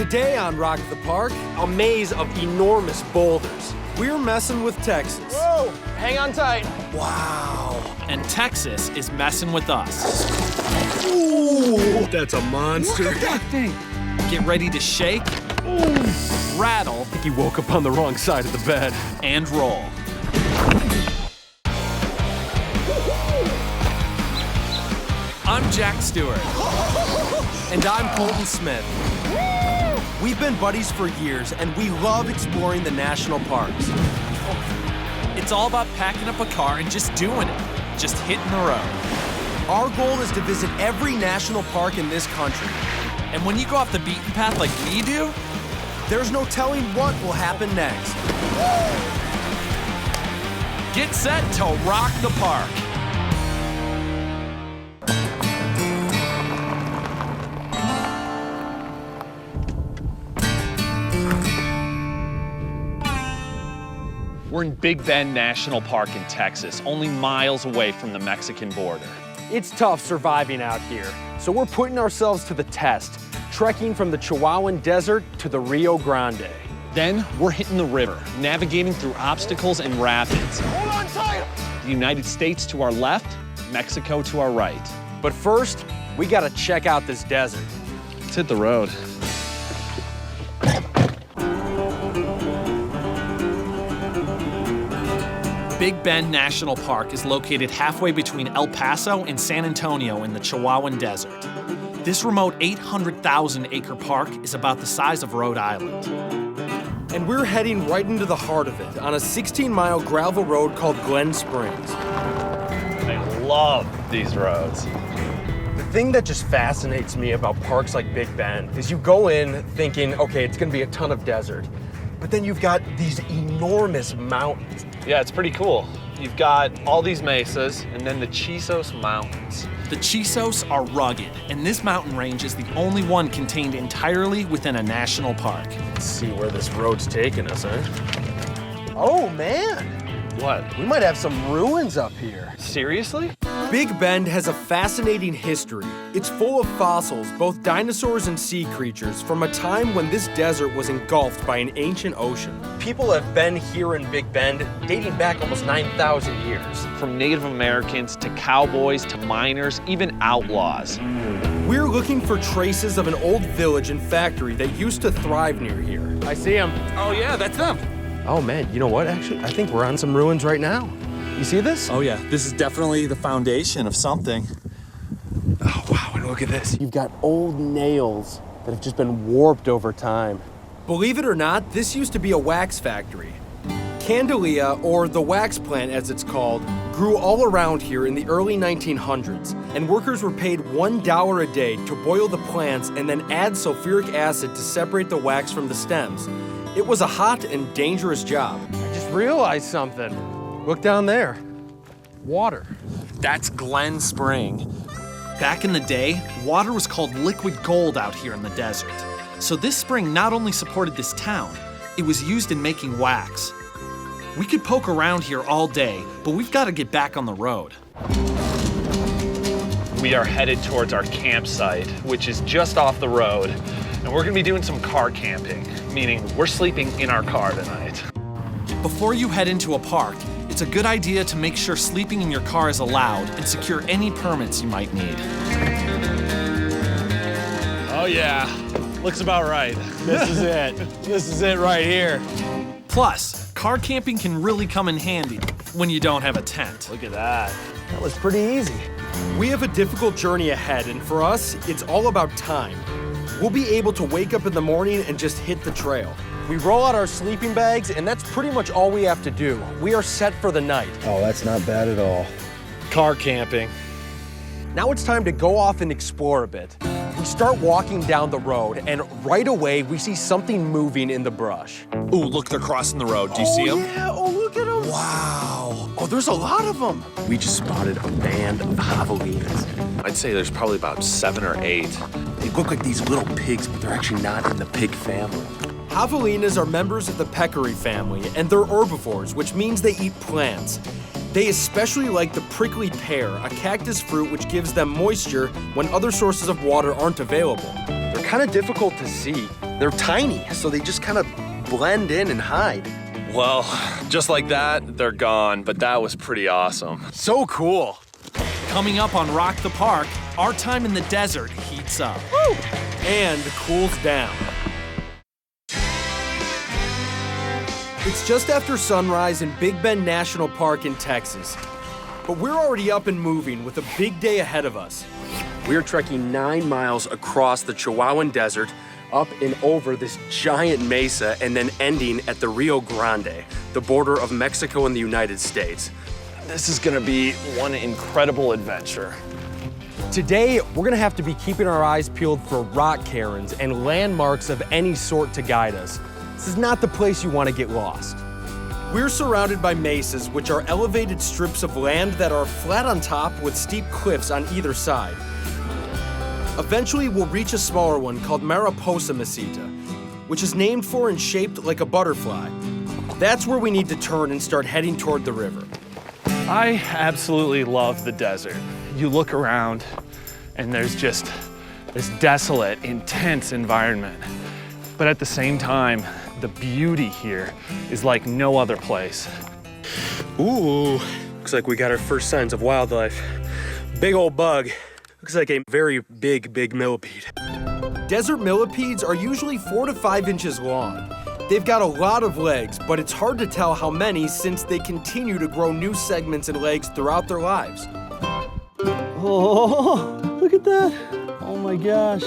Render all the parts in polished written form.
Today on Rock the Park, a maze of enormous boulders. We're messing with Texas. Whoa, hang on tight. Wow. And Texas is messing with us. Ooh, that's a monster. Look at that thing. Get ready to shake, rattle, I think he woke up on the wrong side of the bed. and roll. I'm Jack Stewart. And I'm Colton Smith. We've been buddies for years, and we love exploring the national parks. It's all about packing up a car and just doing it. Just hitting the road. Our goal is to visit every national park in this country. And when you go off the beaten path like we do, There's no telling what will happen next. get set to rock the park. We're in Big Bend National Park in Texas, only miles away from the Mexican border. It's tough surviving out here, so we're putting ourselves to the test, trekking from the Chihuahuan Desert to the Rio Grande. Then we're hitting the river, navigating through obstacles and rapids. Hold on tight! The United States to our left, Mexico to our right. But first, we gotta check out this desert. Let's hit the road. Big Bend National Park is located halfway between El Paso and San Antonio in the Chihuahuan Desert. This remote 800,000-acre park is about the size of Rhode Island. And we're heading right into the heart of it on a 16-mile gravel road called Glen Springs. I love these roads. The thing that just fascinates me about parks like Big Bend is you go in thinking, okay, it's gonna be a ton of desert, but then you've got these enormous mountains. Yeah, it's pretty cool. You've got all these mesas and then the Chisos Mountains. The Chisos are rugged, and this mountain range is the only one contained entirely within a national park. Let's see where this road's taking us, huh? Oh man, What? we might have some ruins up here. Seriously? Big Bend has a fascinating history. It's full of fossils, both dinosaurs and sea creatures, from a time when this desert was engulfed by an ancient ocean. People have been here in Big Bend dating back almost 9,000 years. From Native Americans to cowboys to miners, even outlaws. We're looking for traces of an old village and factory that used to thrive near here. I see them. Oh yeah, that's them. Oh man, you know what, actually? I think we're on some ruins right now. You see this? Oh yeah, this is definitely the foundation of something. Oh wow, and look at this. You've got old nails that have just been warped over time. Believe it or not, this used to be a wax factory. Candelia, or the wax plant as it's called, grew all around here in the early 1900s, and workers were paid $1 a day to boil the plants and then add sulfuric acid to separate the wax from the stems. It was a hot and dangerous job. I just realized something. Look down there. Water. That's Glen Spring. Back in the day, water was called liquid gold out here in the desert. So this spring not only supported this town, it was used in making wax. We could poke around here all day, but we've got to get back on the road. We are headed towards our campsite, which is just off the road. And we're gonna be doing some car camping, meaning we're sleeping in our car tonight. Before you head into a park, it's a good idea to make sure sleeping in your car is allowed and secure any permits you might need. Oh yeah, looks about right. This is it. This is it right here. Plus, car camping can really come in handy when you don't have a tent. Look at that. That was pretty easy. We have a difficult journey ahead, and for us, it's all about time. We'll be able to wake up in the morning and just hit the trail. We roll out our sleeping bags, and that's pretty much all we have to do. We are set for the night. Oh, that's not bad at all. Car camping. Now it's time to go off and explore a bit. We start walking down the road, and right away, we see something moving in the brush. Ooh, look, they're crossing the road. Do you see them? Yeah, oh, look at them. Wow. Oh, there's a lot of them. We just spotted a band of javelinas. I'd say there's probably about 7 or 8. They look like these little pigs, but they're actually not in the pig family. Javelinas are members of the peccary family, and they're herbivores, which means they eat plants. They especially like the prickly pear, a cactus fruit which gives them moisture when other sources of water aren't available. They're kind of difficult to see. They're tiny, so they just kind of blend in and hide. Well, just like that, they're gone, but that was pretty awesome. So cool. Coming up on Rock the Park, our time in the desert heats up. And cools down. It's just after sunrise in Big Bend National Park in Texas. But we're already up and moving with a big day ahead of us. We're trekking 9 miles across the Chihuahuan Desert, up and over this giant mesa, and then ending at the Rio Grande, the border of Mexico and the United States. This is gonna be one incredible adventure. Today, we're gonna have to be keeping our eyes peeled for rock cairns and landmarks of any sort to guide us. This is not the place you want to get lost. We're surrounded by mesas, which are elevated strips of land that are flat on top with steep cliffs on either side. Eventually, we'll reach a smaller one called Mariposa Meseta, which is named for and shaped like a butterfly. That's where we need to turn and start heading toward the river. I absolutely love the desert. You look around and there's just this desolate, intense environment. But at the same time, the beauty here is like no other place. Ooh, looks like we got our first signs of wildlife. Big old bug. Looks like a very big millipede. Desert millipedes are usually 4 to 5 inches long. They've got a lot of legs, but it's hard to tell how many since they continue to grow new segments and legs throughout their lives. Oh, look at that. Oh my gosh.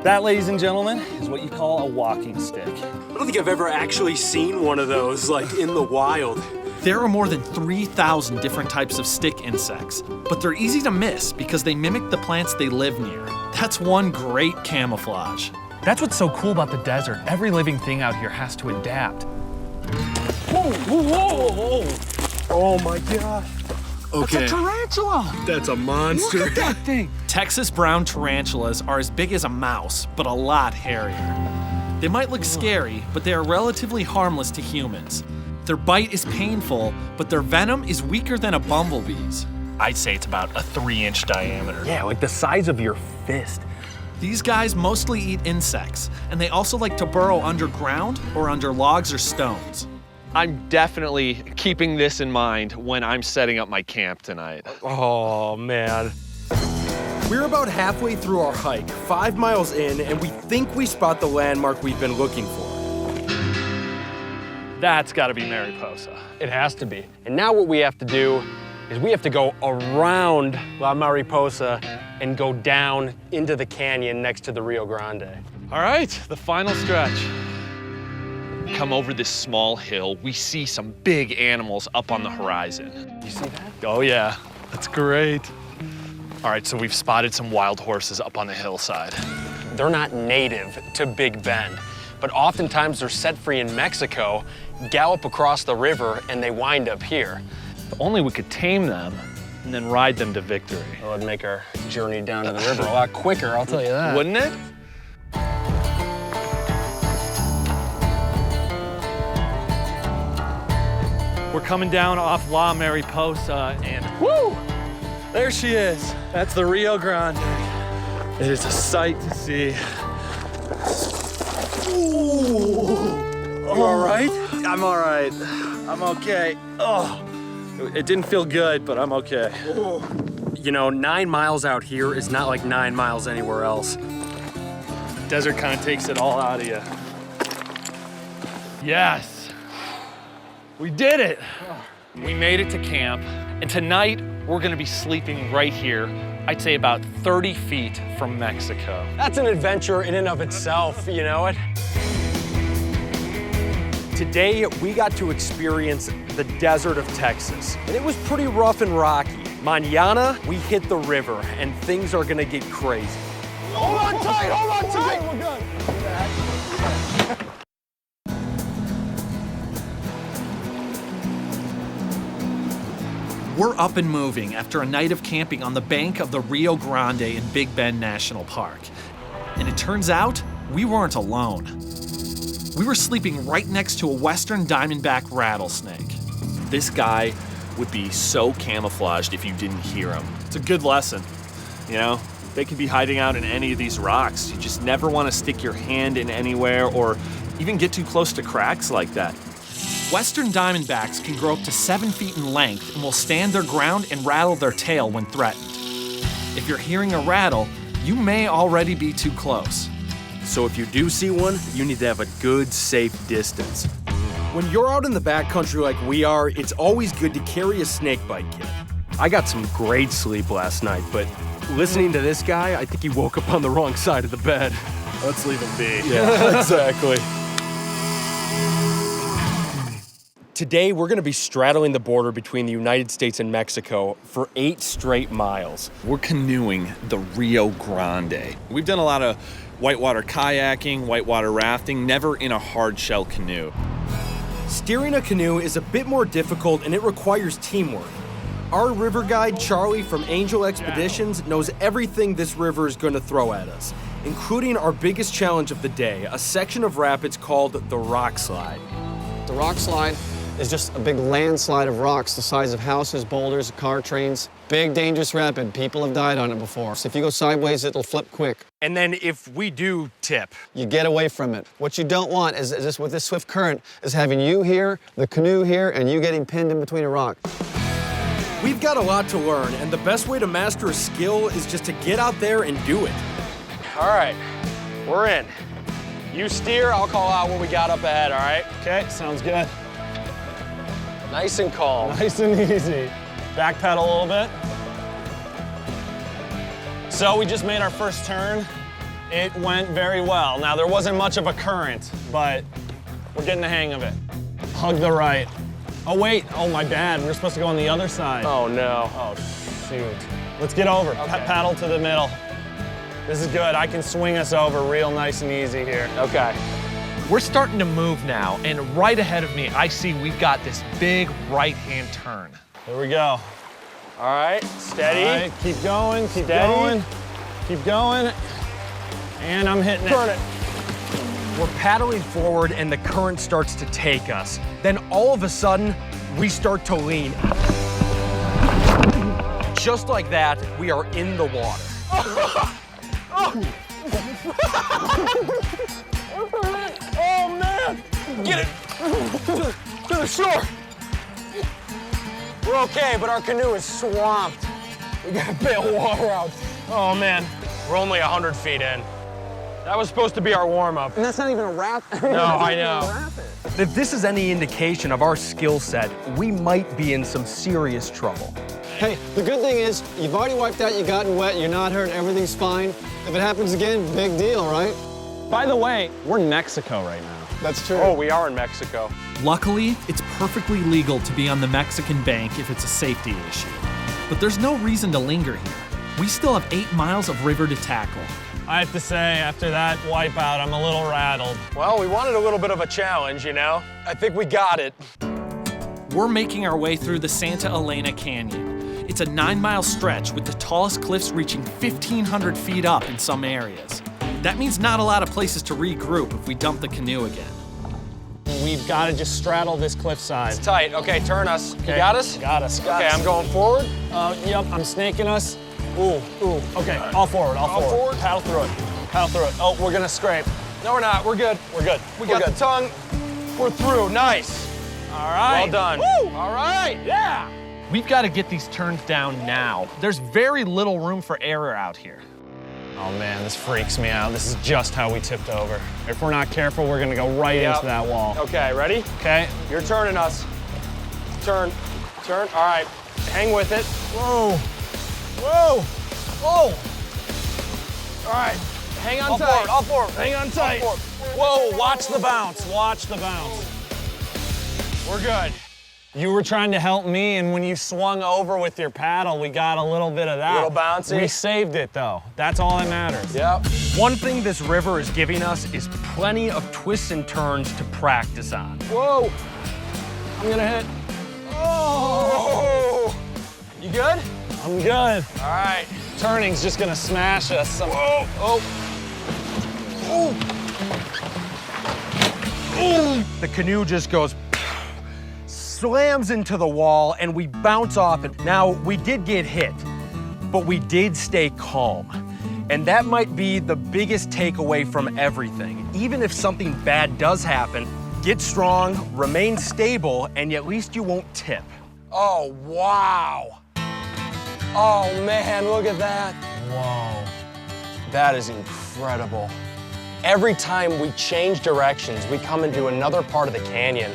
That, ladies and gentlemen, is what you call a walking stick. I don't think I've ever actually seen one of those, like, in the wild. There are more than 3,000 different types of stick insects, but they're easy to miss because they mimic the plants they live near. That's one great camouflage. That's what's so cool about the desert. Every living thing out here has to adapt. Oh my gosh. Okay, That's a tarantula! That's a monster. Look at that thing! Texas brown tarantulas are as big as a mouse, but a lot hairier. They might look scary, but they are relatively harmless to humans. Their bite is painful, but their venom is weaker than a bumblebee's. I'd say it's about a 3-inch diameter. Yeah, like the size of your fist. These guys mostly eat insects, and they also like to burrow underground or under logs or stones. I'm definitely keeping this in mind when I'm setting up my camp tonight. Oh, man. we're about halfway through our hike, 5 miles in, and we think we spot the landmark we've been looking for. That's gotta be Mariposa. It has to be. And now what we have to do is we have to go around La Mariposa and go down into the canyon next to the Rio Grande. All right, the final stretch. Come over this small hill, we see some big animals up on the horizon. You see that? Oh yeah, that's great. All right, so we've spotted some wild horses up on the hillside. They're not native to Big Bend, but oftentimes they're set free in Mexico, gallop across the river, and they wind up here. If only we could tame them and then ride them to victory. Well, it'd make our journey down to the river a lot quicker, I'll tell you that. Wouldn't it? We're coming down off La Mariposa and Woo! There she is. That's the Rio Grande. It is a sight to see. Ooh. You all right? I'm all right. I'm okay. Oh, it didn't feel good, but I'm okay. You know, 9 miles out here is not like 9 miles anywhere else. Desert kind of takes it all out of you. yes, we did it. We made it to camp, and tonight we're gonna be sleeping right here, I'd say about 30 feet from Mexico. That's an adventure in and of itself, you know it? Today, we got to experience the desert of Texas, and it was pretty rough and rocky. Mañana, we hit the river, and things are gonna get crazy. Hold on tight, hold on tight! We're good. We're up and moving after a night of camping on the bank of the Rio Grande in Big Bend National Park. And it turns out, we weren't alone. We were sleeping right next to a western diamondback rattlesnake. This guy would be so camouflaged if you didn't hear him. It's a good lesson. You know, they could be hiding out in any of these rocks. You just never want to stick your hand in anywhere or even get too close to cracks like that. Western diamondbacks can grow up to 7 feet in length and will stand their ground and rattle their tail when threatened. If you're hearing a rattle, you may already be too close. So if you do see one, you need to have a good, safe distance. When you're out in the backcountry like we are, it's always good to carry a snakebite kit. I got some great sleep last night, but listening to this guy, I think he woke up on the wrong side of the bed. Let's leave him be. Yeah, exactly. Today, we're gonna be straddling the border between the United States and Mexico for 8 straight miles. We're canoeing the Rio Grande. We've done a lot of whitewater kayaking, whitewater rafting, never in a hard shell canoe. Steering a canoe is a bit more difficult and it requires teamwork. Our river guide, Charlie from Angel Expeditions, knows everything this river is gonna throw at us, including our biggest challenge of the day, a section of rapids called the Rockslide. The Rockslide is just a big landslide of rocks the size of houses, boulders, car trains. Big, dangerous rapid. People have died on it before. So if you go sideways, it'll flip quick. And then if we do tip, You get away from it. What you don't want is just with this swift current is having you here, the canoe here, and you getting pinned in between a rock. we've got a lot to learn, and the best way to master a skill is just to get out there and do it. All right, we're in. You steer, I'll call out what we got up ahead, all right? Okay, sounds good. Nice and calm. Nice and easy. Back pedal a little bit. So we just made our first turn. It went very well. Now, there wasn't much of a current, but we're getting the hang of it. Hug the right. Oh, wait. Oh, my bad. We're supposed to go on the other side. Oh, no. Oh, shoot. Let's get over. Okay. Paddle to the middle. This is good. I can swing us over real nice and easy here. Okay. We're starting to move now, and right ahead of me, I see we've got this big right-hand turn. Here we go. All right, steady. All right, keep going, keep Steady. going. Keep going. And I'm hitting it. Turn it. We're paddling forward and the current starts to take us. Then all of a sudden, we start to lean. Just like that, we are in the water. Oh, man! Get it to the shore. We're okay, but our canoe is swamped. We gotta bail water out. Oh, man. We're only 100 feet in. That was supposed to be our warm-up. And that's not even a rapid. No, I know. If this is any indication of our skill set, we might be in some serious trouble. Hey, the good thing is you've already wiped out, you gotten wet, you're not hurt, everything's fine. If it happens again, big deal, right? By the way, we're in Mexico right now. That's true. Oh, we are in Mexico. Luckily, it's perfectly legal to be on the Mexican bank if it's a safety issue. But there's no reason to linger here. We still have 8 miles of river to tackle. I have to say, after that wipeout, I'm a little rattled. Well, we wanted a little bit of a challenge, you know? I think we got it. We're making our way through the Santa Elena Canyon. It's a 9-mile stretch with the tallest cliffs reaching 1,500 feet up in some areas. That means not a lot of places to regroup if we dump the canoe again. We've got to just straddle this cliffside. It's tight. Okay, turn us. Okay. You got us? Got us. Okay, I'm going forward. Yep, I'm snaking us. Ooh. Okay, all forward, all forward. Paddle through it. Paddle through it. Oh, we're gonna scrape. No, we're not. We're good. We're good. We got the tongue. We're through. Nice. All right. Well done. Woo! All right. Yeah. We've got to get these turns down now. There's very little room for error out here. Oh man, this freaks me out. This is just how we tipped over. If we're not careful, we're gonna go right into that wall. Okay, ready? Okay. You're turning us. Turn. Turn. All right. Hang with it. Whoa. Whoa. Whoa. All right. Hang on All tight. forward, all forward. Hang on tight. All Whoa, watch the bounce. Watch the bounce. We're good. You were trying to help me, and when you swung over with your paddle, we got a little bit of that. A little bouncy. We saved it, though. That's all that matters. Yep. One thing this river is giving us is plenty of twists and turns to practice on. Whoa. I'm gonna hit. Oh. You good? I'm good. All right. Turning's just gonna smash us. Whoa. Oh. The canoe just goes, slams into the wall, and we bounce off it. Now, we did get hit, but we did stay calm. And that might be the biggest takeaway from everything. Even if something bad does happen, get strong, remain stable, and at least you won't tip. Oh, wow. Oh, man, look at that. Whoa. That is incredible. Every time we change directions, we come into another part of the canyon,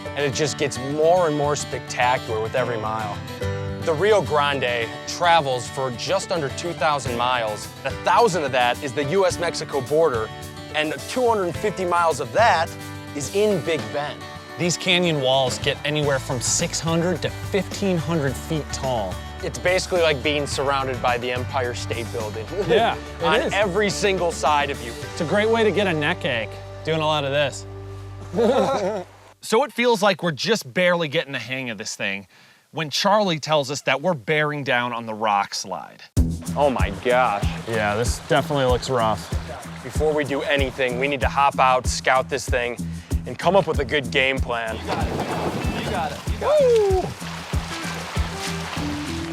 and it just gets more and more spectacular with every mile. The Rio Grande travels for just under 2,000 miles. 1,000 of that is the US-Mexico border, and 250 miles of that is in Big Bend. These canyon walls get anywhere from 600 to 1,500 feet tall. It's basically like being surrounded by the Empire State Building. Yeah, it on is. every single side of you. It's a great way to get a neck ache, doing a lot of this. So it feels like we're just barely getting the hang of this thing when Charlie tells us that we're bearing down on the Rockslide. Oh my gosh. Yeah, this definitely looks rough. Before we do anything, we need to hop out, scout this thing, and come up with a good game plan. You got it. Woo!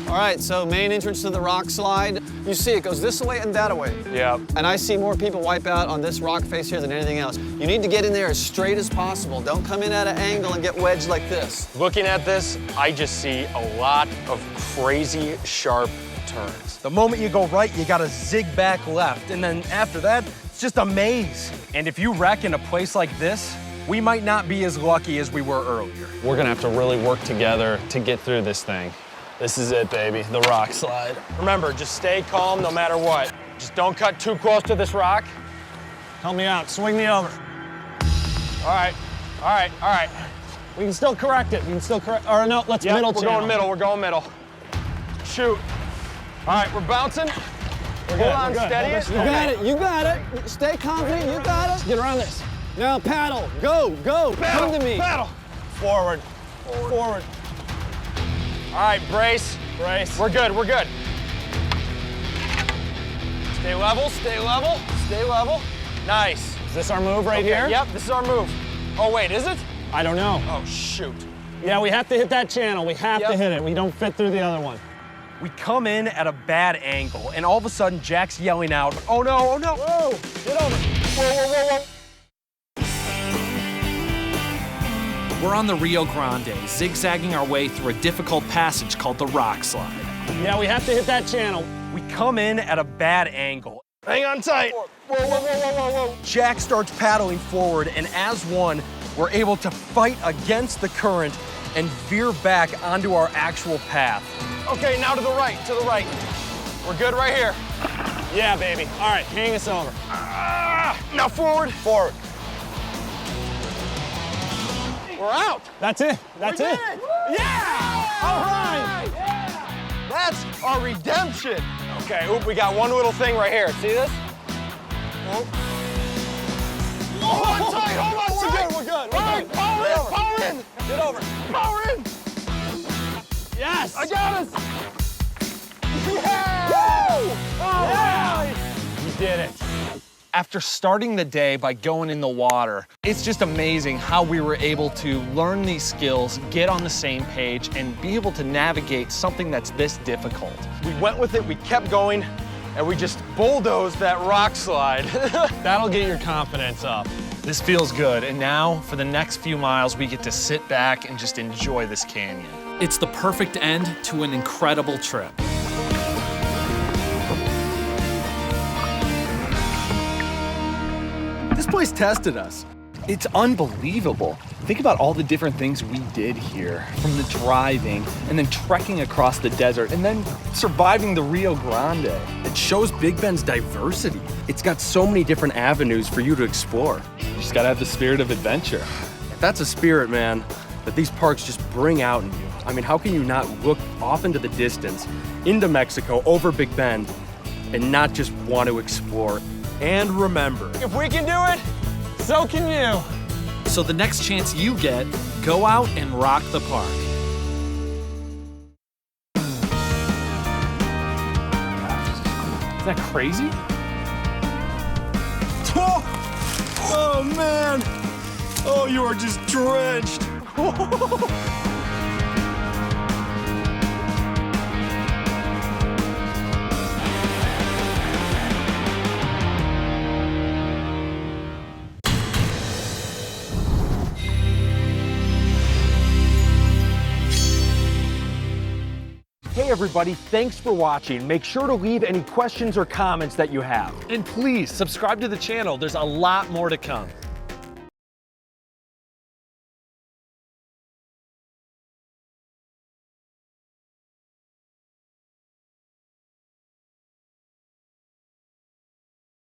All right, so main entrance to the Rockslide. You see it goes this way and that way. Yeah. And I see more people wipe out on this rock face here than anything else. You need to get in there as straight as possible. Don't come in at an angle and get wedged like this. Looking at this, I just see a lot of crazy sharp turns. The moment you go right, you gotta zig back left, and then after that, it's just a maze. And if you wreck in a place like this, we might not be as lucky as we were earlier. We're gonna have to really work together to get through this thing. This is it, baby, the Rockslide. Remember, just stay calm no matter what. Just don't cut too close to this rock. Help me out, swing me over. All right, all right, all right. We can still correct it, we can still correct, or no, let's Yep, middle we're channel. going middle, we're going middle. Shoot. All right, we're bouncing. We're Hold good, on, we're good. steady it. You got it, you got it. Stay confident, you got it. Get around this. Now paddle, go, go, come to me. Paddle. Forward, forward. All right, brace. Brace. We're good, we're good. Stay level, stay level, stay level. Nice. Is this our move right Okay, here? Yep, this is our move. Oh, wait, is it? I don't know. Oh, shoot. Yeah, we have to hit that channel. We have to Yep. hit it. We don't fit through the other one. We come in at a bad angle, and all of a sudden, Jack's yelling out, oh no, oh no. Whoa, get over. Whoa, whoa, whoa, whoa. We're on the Rio Grande, zigzagging our way through a difficult passage called the Rockslide. Yeah, we have to hit that channel. We come in at a bad angle. Hang on tight. Whoa, whoa, whoa, whoa, whoa, whoa. Jack starts paddling forward, and as one, we're able to fight against the current and veer back onto our actual path. Okay, now to the right, to the right. We're good right here. Yeah, baby. All right, hang us over. Now forward. Forward. We're out. That's it. That's We it. did it. Yeah! All right. Yeah! That's our redemption. Okay, oop, we got one little thing right here. See this? Oh. Hold on tight, hold on tight. We're good. All right, power in, power in. Get over. Power in. Yes. I got us. Yeah! Woo! All right. We did it. After starting the day by going in the water, it's just amazing how we were able to learn these skills, get on the same page, and be able to navigate something that's this difficult. We went with it, we kept going, and we just bulldozed that rock slide. That'll get your confidence up. This feels good, and now for the next few miles, we get to sit back and just enjoy this canyon. It's the perfect end to an incredible trip. This place tested us. It's unbelievable. Think about all the different things we did here, from the driving and then trekking across the desert and then surviving the Rio Grande. It shows Big Bend's diversity. It's got so many different avenues for you to explore. You just gotta have the spirit of adventure. That's a spirit, man, that these parks just bring out in you. I mean, how can you not look off into the distance, into Mexico, over Big Bend, and not just want to explore? And remember, If we can do it, so can you. So the next chance you get, go out and rock the park. Isn't that crazy? oh man, oh, you are just drenched. everybody, thanks for watching. Make sure to leave any questions or comments that you have. And please subscribe to the channel. There's a lot more to come.